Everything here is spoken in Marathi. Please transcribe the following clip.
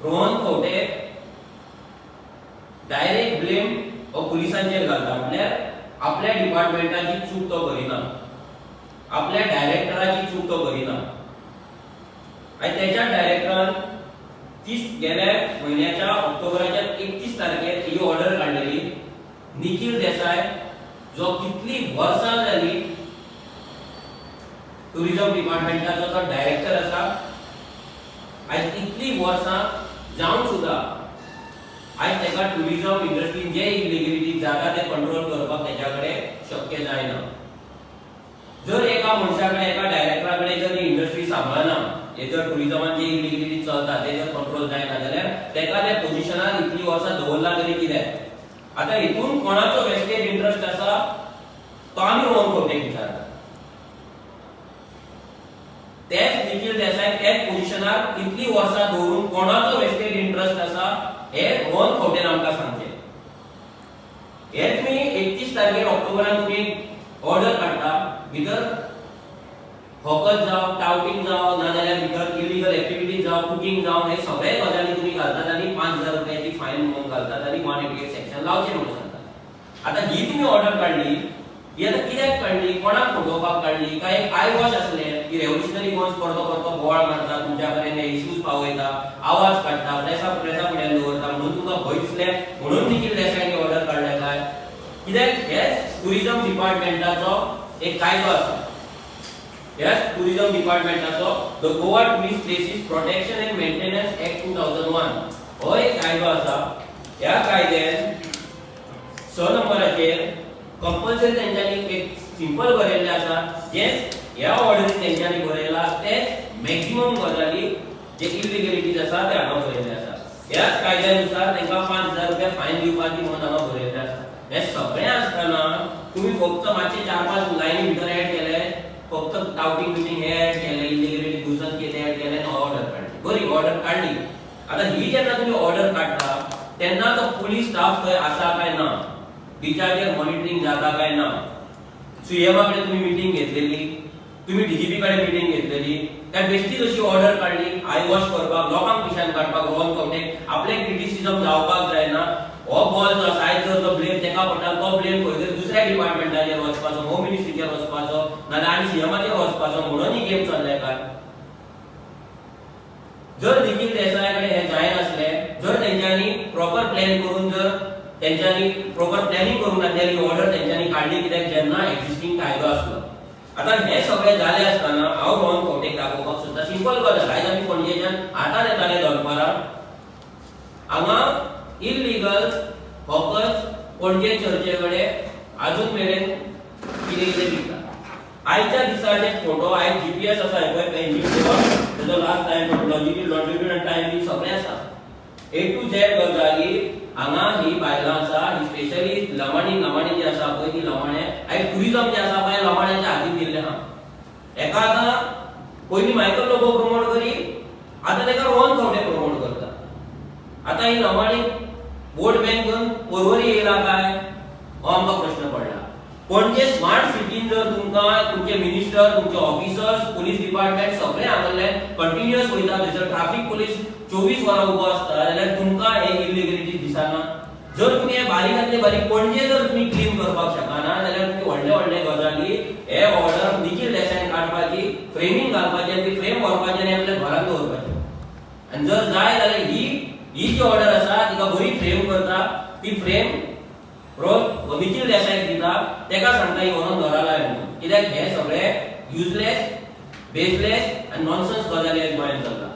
रोहन खंवटे डायरेक्ट ब्लेम पुलिसांचेर घालता, म्हटल्यार आपल्या डिपार्टमेंटाची चूक तो करिना, आपल्या डायरेक्टराची चूक तो करिना. आणि त्याच्या डायरेक्टरान गेल्या महिन्याच्या ऑक्टोबराच्या 31 तारखेर ही ऑर्डर काढलेली. निखिल देसाय जो कितली वर्सां जाली टुरिझम डिपार्टमेंटाचो तो डायरेक्टर आसा, आज इतली वर्सां जावन सुद्धा आज तेका टुरिझम इंडस्ट्रीन जे इलिगेलिटी जाता ते कंट्रोल करपाक त्याच्याकडे शक्य जायना. जर एका मनशाकडे एका डायरेक्टराकडे जर इंडस्ट्री सांभाळना, हे जर टुरिझमान जे इलिगेलिटी चलता ते जर कंट्रोल जायना जाल्यार तेका त्या पोझिशनार इतली वर्सां दवरला तरी कित्याक? आता हितून कोणाचो वेस्टेड इंटरेस्ट आसा तो आमी रोहन खंवटेक विचारता. तेच निखिल देसाय त्याच पोझिशनार इतली वर्सां दवरून कोणाचो वेस्टेड इंटरेस्ट आसा हे रोहन खंवटेन आमकां सांगचे. हे तुम्ही 31 तारखेर ऑक्टोबरान तुम्ही ऑर्डर काढता, भितर फॉकस जावं, टाउटिंग जावं, नाजाल्यार भितर इलिगल एक्टिविटीज जावं, कुकिंग जावं, हे सगळे गजाली तुम्ही घालतात आणि 5000 रुपयाची फायन म्हणून घालतात आणि 188 सेक्शन लावचे म्हणून सांगतात. आता ही तुम्ही ऑर्डर काढली, ही आता कित्याक काढली, कोणाक फटोवपाक काढली, काय एक आय वॉश असलें की रेव्होल्युशनरी गोंस परतो परतो बोवाळ मारता, तुमच्या कडेन इश्यूज पावयता, आवाज काडटा, प्रेसा फुड्यान दवरता म्हणून तुमकां भंय दिसले म्हणून निखिल देसायानी ऑर्डर काडल्या काय? कित्याक हे टुरिझम डिपार्टमेंटाचो एक कायदो आसा. ह्या टुरिझम डिपार्टमेंटाचो the Goa tourist places protection and maintenance act 2001 हो एक कायदो आसा. ह्या कायद्यान 6 नंबराचेर कंपल्सरी त्यांच्यानी एक सिंपल बरयल्ले आसा, जे ह्या ऑर्डरीन त्यांच्यानी बरयला ते मॅक्सिमम गजाली जे इलिगेलिटीज आसा ते हांगा बरयल्ले आसा. ह्याच कायद्यानुसार तांकां 5000 रुपया फायन दिवपाची म्हणून हांगा बरयल्ले आसा. हे सगळे आसतना तुम्ही फक्त मातशे 4-5 लायनी भितर ऍड केले, फक्त टाउटिंग मिटिंग हे ऍड केले, इलिगेलिटी घुसन कितें ऍड केले आणि ऑर्डर काढली. बरी ऑर्डर काढली. आता ही जेन्ना तुम्ही ऑर्डर काढता तेन्ना तो पुलीस स्टाफ थंय आसा काय ना, डिचार्जर मॉनिटरिंग जाता काय ना, सीएमा कडेन तुम्ही मीटिंग घेतलेली, तुम्ही डीजीपी कडेन मीटिंग घेतलेली, त्या बेश्टीच अशी ऑर्डर काढली आय वॉश करपाक, लोकांक पिशान काडपाक, रोहन खंवटेक आपले क्रिटिसिझम जावपाक जायना. हो बॉल जो आसा आयज जर तो ब्लेम तेका पडटा, तो ब्लेम खंय तरी दुसऱ्या डिपार्टमेंटाचेर वचपाचो, होम मिनिस्ट्रीचेर वचपाचो, नाजाल्यार आनी सीएमाचेर वचपाचो म्हणून ही गेम चल्ल्या काय? जर निखिल देसाय कडेन हे जायनासले, जर तेंच्यांनी प्रॉपर प्लॅन करून जर तेंच्यांनी प्रॉपर प्लॅनिंग करून नासलेली ऑर्डर तेंच्यांनी काढली, कित्याक जेन्ना एक्झिस्टिंग कायदो आसलो. आता हे सगळे जाले आसतना हांव रोहन खंवटेक दाखोवपाक सोदता सिंपल गजाल. आयज आमी पणजेच्यान आतां येताले दनपारां, हांगा इलिगल फॉकस पणजे चर्चे कडेन अजून मेरेन कितें कितें विकता. आयच्या दिसाचे फोटो आयज जीपीएस आसा पळय पेंजींग तेजो लास्ट टायम लॉन्जिट्यूड टायम बी सगळे आसा. ए टू झेड गजाली हांगा ही बायलां आसा, ही स्पेशली लमाणी जी आसा पळय ती लमाणे आयज टुरिझम जे आसा पळय लमाण्यांच्या हातीन दिल्ले आहा. एका आतां पयलीं मायकल लोबो प्रमोट करी, आतां तेका रोहन खंवटे प्रमोट करता. आता ही लमाणी वोट बँक घेवन परवरी येयला काय हो आमकां प्रश्न पडला. पणजे स्मार्ट सिटीन जर तुमकां तुमचे मिनिस्टर, तुमचे ऑफिसर्स, पुलीस डिपार्टमेंट सगळे हांगले कंटिन्युअस वयता, थंयसर ट्रॅफिक पुलीस 24 वरां उबो आसता, जाल्यार तुमकां हे इलिगेलिटी दिसना. जर तुम्ही हे बारीकांतले बारीक पणजे जर तुम्ही क्लीन करपाक शकना, जाल्यार तुम्ही व्हडले व्हडले गजाली हे ऑर्डर निखिल देसायान काडपाची, फ्रेमिंग घालपाची आनी ती फ्रेम व्हरपाची आनी आपल्या घरांत दवरपाची. आनी जर जाय जाल्यार ही जी ऑर्डर आसा तिका बरी फ्रेम करता, ती फ्रेम निखिल देसायक दिता, तेका सांगता ही व्हरून घरा लाय म्हणून. कित्याक हे सगळे युजलेस, बेसलेस आनी नॉनसेन्स गजाली गोंयांत चलता.